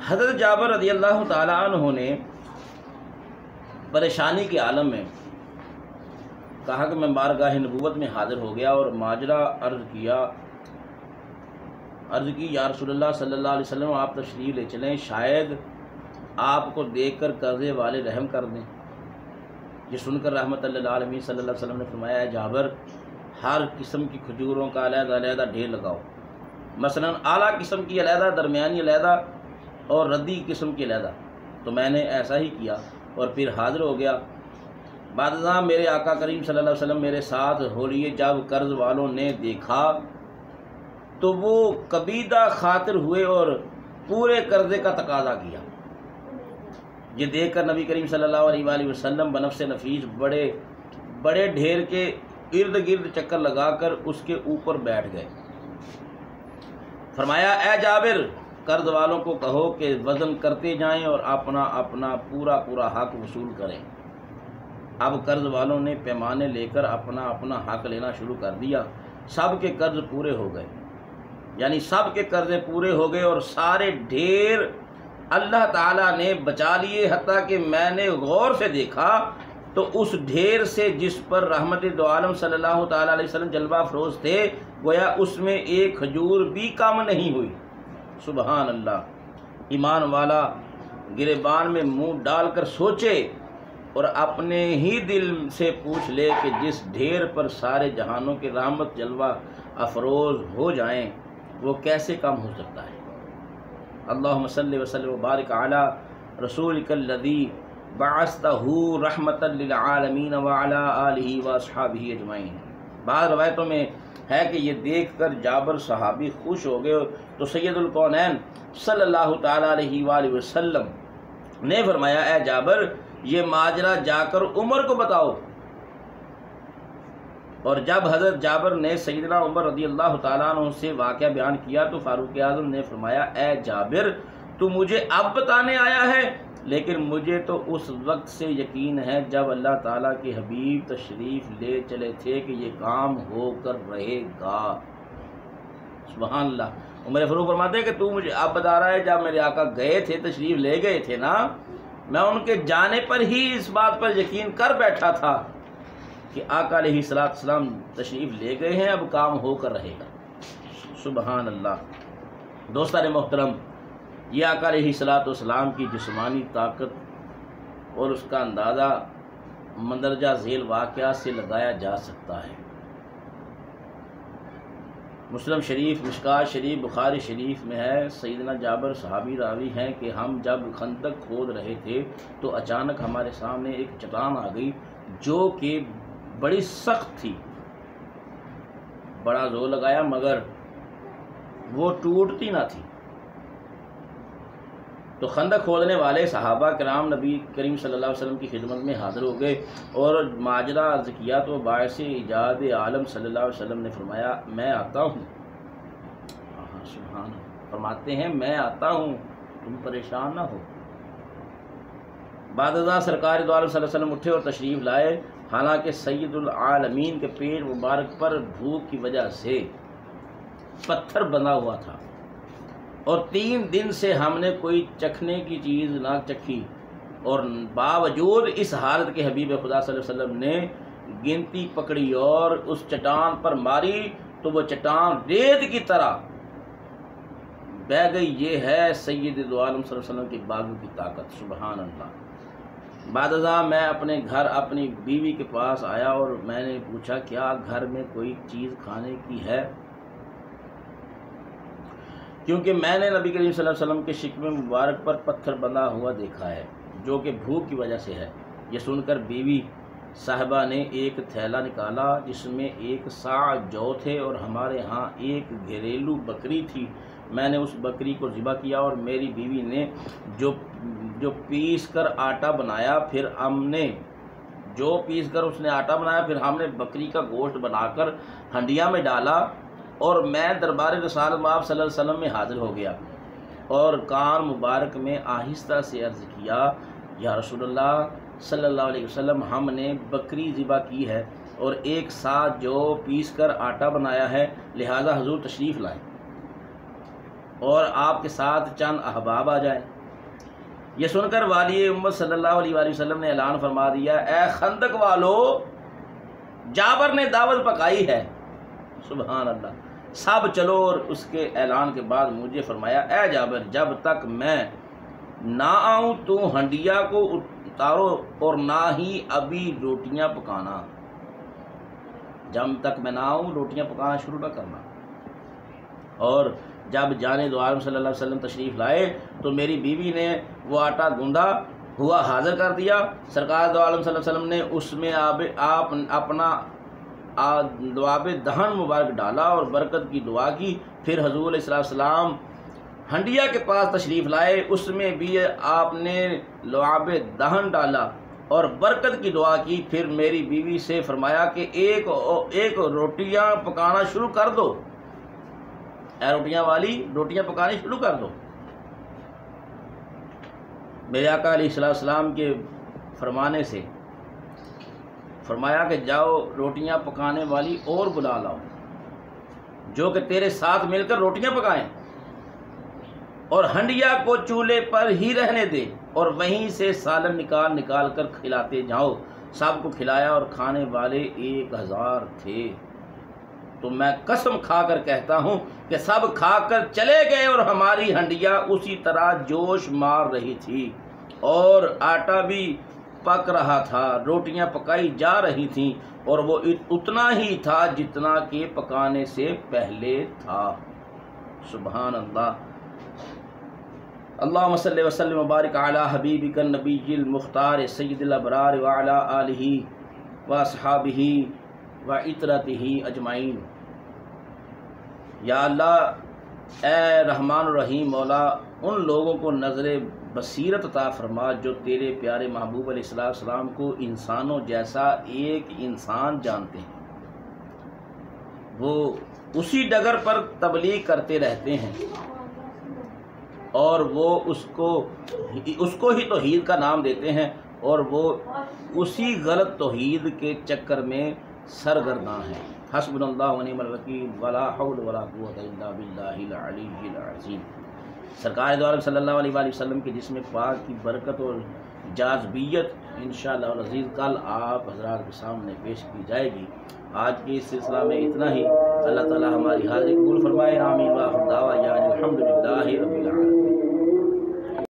حضرت جابر رضی اللہ تعالیٰ عنہ نے پریشانی کے عالم میں کہا کہ میں بارگاہ نبوت میں حاضر ہو گیا اور ماجرا عرض کی یا رسول اللہ صلی اللہ علیہ وسلم آپ تشریف لے چلیں، شاید آپ کو دیکھ کر قرضے والے رحم کر دیں۔ یہ سن کر رحمت اللہ عالمین صلی اللہ علیہ وسلم نے فرمایا، اے جابر، ہر قسم کی کھجوروں کا علیحدہ علیحدہ ڈھیر لگاؤ، مثلا اعلیٰ قسم کی علیحدہ، درمیانی علیحدہ اور ردی قسم کی علیحدہ۔ تو میں نے ایسا ہی کیا اور پھر حاضر ہو گیا۔ بعد ازاں میرے آقا کریم صلی اللہ علیہ وسلم میرے ساتھ ہو لیے، جب قرض والوں نے دیکھا تو وہ کبیدہ خاطر ہوئے اور پورے قرضے کا تقاضا کیا۔ یہ دیکھ کر نبی کریم صلی اللہ علیہ وآلہ وسلم بنفس نفیس بڑے ڈھیر کے ارد گرد چکر لگا کر اس کے اوپر بیٹھ گئے۔ فرمایا، اے جابر، قرض والوں کو کہو کہ وزن کرتے جائیں اور اپنا اپنا پورا حق وصول کریں۔ اب قرض والوں نے پیمانے لے کر اپنا اپنا حق لینا شروع کر دیا۔ سب کے قرض پورے ہو گئے، یعنی سب کے قرضے پورے ہو گئے اور سارے ڈھیر اللہ تعالیٰ نے بچا لیے، حتیٰ کہ میں نے غور سے دیکھا تو اس ڈھیر سے جس پر رحمت دو عالم صلی اللہ تعالیٰ علیہ وسلم جلوہ افروز تھے، گویا اس میں ایک کھجور بھی کم نہیں ہوئی۔ سبحان اللہ! ایمان والا گریبان میں منہ ڈال کر سوچے اور اپنے ہی دل سے پوچھ لے کہ جس ڈھیر پر سارے جہانوں کے رحمت جلوہ افروز ہو جائیں وہ کیسے کم ہو سکتا ہے۔ اللہم صلی وسلم وبارک علی رسولک الذی بعثتہ رحمتا للعالمین وعلی آلہ واصحابہ اجمعین۔ بعض روایتوں میں ہے کہ یہ دیکھ کر جابر صحابی خوش ہو گئے تو سید الکونین صلی اللہ تعالیٰ علیہ وآلہ وسلم نے فرمایا، اے جابر، یہ ماجرا جا کر عمر کو بتاؤ۔ اور جب حضرت جابر نے سیدنا عمر رضی اللہ تعالیٰ عنہ سے واقعہ بیان کیا تو فاروق اعظم نے فرمایا، اے جابر، تو مجھے اب بتانے آیا ہے، لیکن مجھے تو اس وقت سے یقین ہے جب اللہ تعالیٰ کے حبیب تشریف لے چلے تھے کہ یہ کام ہو کر رہے گا۔ سبحان اللہ! عمر فاروق فرماتے ہیں کہ تو مجھے اب بتا رہا ہے، جب میرے آقا گئے تھے، تشریف لے گئے تھے نا، میں ان کے جانے پر ہی اس بات پر یقین کر بیٹھا تھا کہ آقا علیہ السلام تشریف لے گئے ہیں، اب کام ہو کر رہے گا۔ سبحان اللہ! دوستان محترم، یہ آقا علیہ السلام کی جسمانی طاقت اور اس کا اندازہ مندرجہ ذیل واقعات سے لگایا جا سکتا ہے۔ مسلم شریف، مشکوٰۃ شریف، بخاری شریف میں ہے، سیدنا جابر صحابی راوی ہیں کہ ہم جب خندق کھود رہے تھے تو اچانک ہمارے سامنے ایک چٹان آ گئی جو کہ بڑی سخت تھی، بڑا زور لگایا مگر وہ ٹوٹتی نہ تھی۔ تو خندق کھودنے والے صحابہ کرام نبی کریم صلی اللہ علیہ وسلم کی خدمت میں حاضر ہو گئے اور ماجرا عرض کیا تو باعث ایجاد عالم صلی اللہ علیہ وسلم نے فرمایا، میں آتا ہوں۔ سبحان اللہ! فرماتے ہیں، میں آتا ہوں، تم پریشان نہ ہو۔ بعد ازاں سرکار دو عالم صلی اللہ علیہ وسلم اٹھے اور تشریف لائے، حالانکہ سید العالمین کے پیٹ مبارک پر بھوک کی وجہ سے پتھر بندھا ہوا تھا اور 3 دن سے ہم نے کوئی چکھنے کی چیز نہ چکھی، اور باوجود اس حالت کے حبیب خدا صلی اللہ علیہ وسلم نے گنتی پکڑی اور اس چٹان پر ماری تو وہ چٹان ریت کی طرح بہہ گئی۔ یہ ہے سید دو عالم صلی اللہ علیہ وسلم کی باغوں کی طاقت۔ سبحان اللہ! بعد ازاں میں اپنے گھر اپنی بیوی کے پاس آیا اور میں نے پوچھا، کیا گھر میں کوئی چیز کھانے کی ہے؟ کیونکہ میں نے نبی کریم صلی اللہ علیہ وسلم کے شکم مبارک پر پتھر بندھا ہوا دیکھا ہے جو کہ بھوک کی وجہ سے ہے۔ یہ سن کر بیوی صاحبہ نے ایک تھیلا نکالا جس میں 1 صاع جو تھے اور ہمارے ہاں ایک گھریلو بکری تھی۔ میں نے اس بکری کو ذبح کیا اور میری بیوی نے جو پیس کر آٹا بنایا، پھر ہم نے ہم نے بکری کا گوشت بنا کر ہنڈیا میں ڈالا اور میں دربار رسالت مآب صلی اللہ علیہ وسلم میں حاضر ہو گیا اور کان مبارک میں آہستہ سے عرض کیا، یا رسول اللہ صلی اللہ علیہ وسلم، ہم نے بکری ذبح کی ہے اور 1 صاع جو پیس کر آٹا بنایا ہے، لہذا حضور تشریف لائیں۔ اور آپ کے ساتھ چند احباب آ جائیں۔ یہ سن کر والی امت صلی اللہ علیہ وآلہ وسلم نے اعلان فرما دیا، اے خندق والو، جابر نے دعوت پکائی ہے۔ سبحان اللہ، سب چلو۔ اور اس کے اعلان کے بعد مجھے فرمایا، اے جابر، جب تک میں نہ آؤں تو ہنڈیا کو اتارو اور نہ ہی ابھی روٹیاں پکانا۔ جب تک میں نہ آؤں روٹیاں پکانا شروع نہ کرنا۔ اور جب جانے دو عالم صلی اللہ علیہ وسلم تشریف لائے تو میری بیوی نے وہ آٹا گوندا ہوا حاضر کر دیا۔ سرکار دو عالم صلی اللہ علیہ وسلم نے اس میں اپنا لعاب دہن مبارک ڈالا اور برکت کی دعا کی۔ پھر حضور علیہ السلام ہنڈیا کے پاس تشریف لائے، اس میں بھی آپ نے لعاب دہن ڈالا اور برکت کی دعا کی۔ پھر میری بیوی سے فرمایا کہ ایک روٹیاں پکانا شروع کر دو، اے روٹیاں والی، روٹیاں پکانی شروع کر دو۔ میرے آقا علیہ السلام کے فرمانے سے فرمایا کہ جاؤ روٹیاں پکانے والی اور بلا لاؤ جو کہ تیرے ساتھ مل کر روٹیاں پکائیں، اور ہنڈیا کو چولہے پر ہی رہنے دے اور وہیں سے سالن نکال کر کھلاتے جاؤ۔ سب کو کھلایا اور کھانے والے 1000 تھے۔ تو میں قسم کھا کر کہتا ہوں کہ سب کھا کر چلے گئے اور ہماری ہنڈیا اسی طرح جوش مار رہی تھی اور آٹا بھی پک رہا تھا، روٹیاں پکائی جا رہی تھیں، اور وہ اتنا ہی تھا جتنا کہ پکانے سے پہلے تھا۔ سبحان اللہ۔ اللہم صلی وسلم وبارک علی حبیبک النبی المختار سید الابرار وعلی آلہ واصحابہ وعطرتہ اجمعین۔ یا اللہ، اے رحمان الرحیم مولا، ان لوگوں کو نظر بصیرت عطا فرما جو تیرے پیارے محبوب علیہ السلام کو انسانوں جیسا ایک انسان جانتے ہیں، وہ اسی ڈگر پر تبلیغ کرتے رہتے ہیں اور وہ اس کو ہی توحید کا نام دیتے ہیں، اور وہ اسی غلط توحید کے چکر میں سرگرداں ہیں۔ حسبنا اللہ ونعم الوکیل ولا حول ولا قوت الا باللہ العلی العظیم۔ سرکار دو عالم صلی اللہ علیہ وآلہ وسلم کے جسم پاک کی برکت اور جاذبیت انشاءاللہ العزیز کل آپ حضرات کے سامنے پیش کی جائے گی۔ آج کے اس سلسلہ میں اتنا ہی۔ اللہ تعالی ہماری حاضری قبول فرمائے، آمین۔ وآخر دعوانا الحمدللہ رب العالمین۔